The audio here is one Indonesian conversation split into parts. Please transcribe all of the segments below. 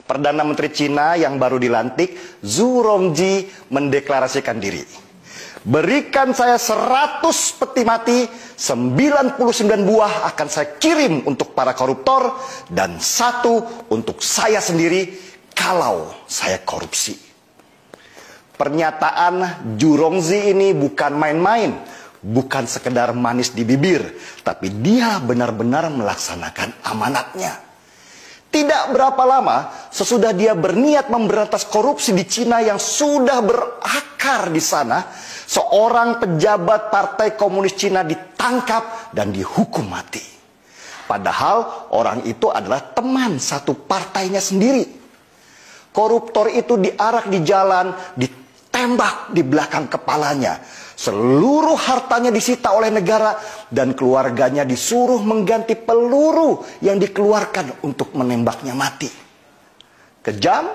Perdana Menteri Cina yang baru dilantik, Zhu Rongji, mendeklarasikan diri. Berikan saya 100 peti mati, 99 buah akan saya kirim untuk para koruptor, dan 1 untuk saya sendiri kalau saya korupsi. Pernyataan Zhu Rongji ini bukan main-main, bukan sekedar manis di bibir, tapi dia benar-benar melaksanakan amanatnya. Tidak berapa lama sesudah dia berniat memberantas korupsi di Cina yang sudah berakar di sana, seorang pejabat Partai Komunis Cina ditangkap dan dihukum mati. Padahal orang itu adalah teman satu partainya sendiri. Koruptor itu diarak di jalan, ditembak di belakang kepalanya. Seluruh hartanya disita oleh negara dan keluarganya disuruh mengganti peluru yang dikeluarkan untuk menembaknya mati. Kejam?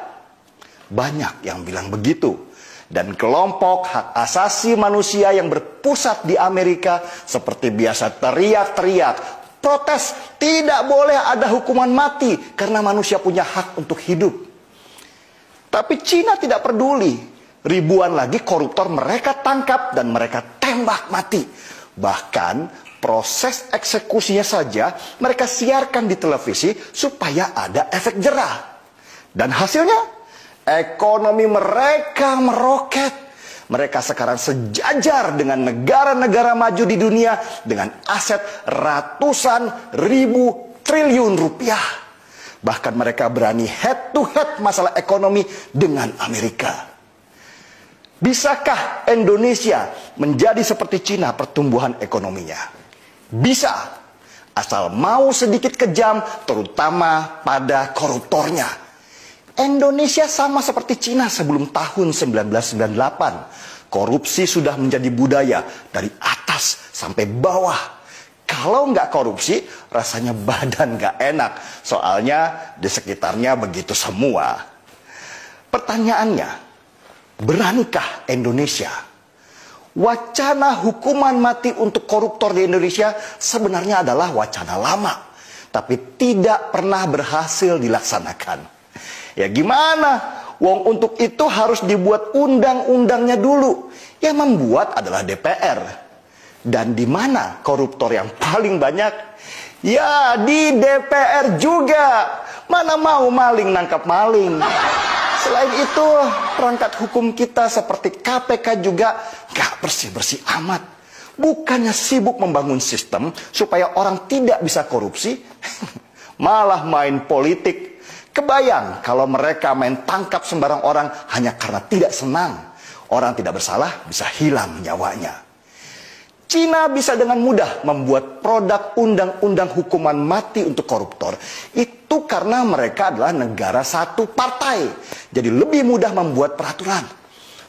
Banyak yang bilang begitu. Dan kelompok hak asasi manusia yang berpusat di Amerika seperti biasa teriak-teriak, protes, tidak boleh ada hukuman mati karena manusia punya hak untuk hidup. Tapi Cina tidak peduli. Ribuan lagi koruptor mereka tangkap dan mereka tembak mati. Bahkan proses eksekusinya saja mereka siarkan di televisi supaya ada efek jerah. Dan hasilnya ekonomi mereka meroket. Mereka sekarang sejajar dengan negara-negara maju di dunia dengan aset ratusan ribu triliun rupiah. Bahkan mereka berani head to head masalah ekonomi dengan Amerika. Bisakah Indonesia menjadi seperti Cina pertumbuhan ekonominya? Bisa, asal mau sedikit kejam, terutama pada koruptornya. Indonesia sama seperti Cina sebelum tahun 1998. Korupsi sudah menjadi budaya dari atas sampai bawah. Kalau nggak korupsi, rasanya badan nggak enak. Soalnya di sekitarnya begitu semua. Pertanyaannya, beranikah Indonesia? Wacana hukuman mati untuk koruptor di Indonesia sebenarnya adalah wacana lama, tapi tidak pernah berhasil dilaksanakan. Ya gimana? Wong untuk itu harus dibuat undang-undangnya dulu. Yang membuat adalah DPR. Dan di mana koruptor yang paling banyak? Ya di DPR juga. Mana mau maling nangkap maling. Selain itu, perangkat hukum kita seperti KPK juga gak bersih-bersih amat. Bukannya sibuk membangun sistem supaya orang tidak bisa korupsi, malah main politik. Kebayang kalau mereka main tangkap sembarang orang hanya karena tidak senang. Orang tidak bersalah bisa hilang nyawanya. Cina bisa dengan mudah membuat produk undang-undang hukuman mati untuk koruptor. Itu karena mereka adalah negara satu partai. Jadi lebih mudah membuat peraturan.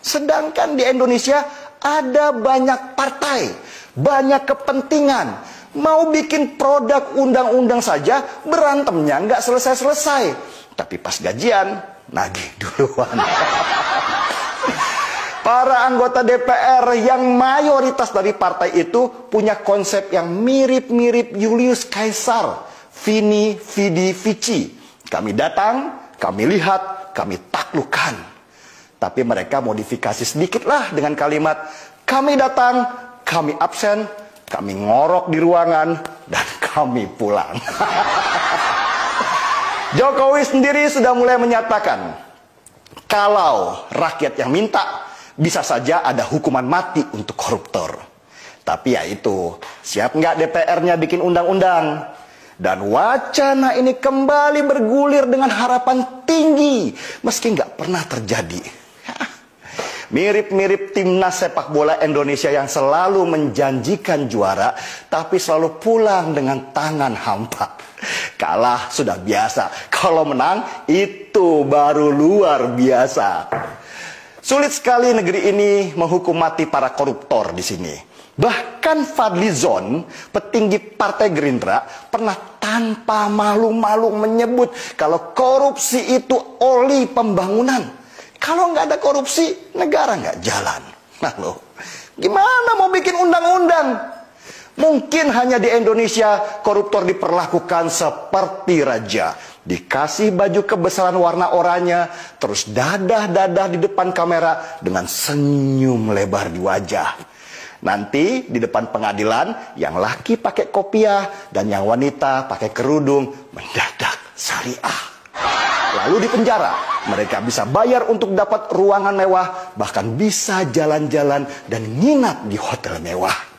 Sedangkan di Indonesia ada banyak partai, banyak kepentingan. Mau bikin produk undang-undang saja berantemnya nggak selesai-selesai. Tapi pas gajian, nagih duluan. Para anggota DPR yang mayoritas dari partai itu punya konsep yang mirip-mirip Julius Caesar, Vini, Vidi, Vici. Kami datang, kami lihat, kami taklukkan. Tapi mereka modifikasi sedikitlah dengan kalimat, kami datang, kami absen, kami ngorok di ruangan, dan kami pulang. Jokowi sendiri sudah mulai menyatakan, kalau rakyat yang minta, bisa saja ada hukuman mati untuk koruptor. Tapi ya itu, siap nggak DPR-nya bikin undang-undang? Dan wacana ini kembali bergulir dengan harapan tinggi, meski nggak pernah terjadi. Mirip-mirip timnas sepak bola Indonesia yang selalu menjanjikan juara, tapi selalu pulang dengan tangan hampa. Kalah sudah biasa, kalau menang itu baru luar biasa. Sulit sekali negeri ini menghukum mati para koruptor di sini. Bahkan Fadli Zon, petinggi Partai Gerindra, pernah tanpa malu-malu menyebut kalau korupsi itu oli pembangunan. Kalau nggak ada korupsi, negara nggak jalan. Nah loh, gimana mau bikin undang-undang? Mungkin hanya di Indonesia koruptor diperlakukan seperti raja. dikasih baju kebesaran warna oranye, terus dadah-dadah di depan kamera dengan senyum lebar di wajah. Nanti di depan pengadilan, yang laki pakai kopiah dan yang wanita pakai kerudung mendadak syariah. Lalu di penjara, mereka bisa bayar untuk dapat ruangan mewah, bahkan bisa jalan-jalan dan nginap di hotel mewah.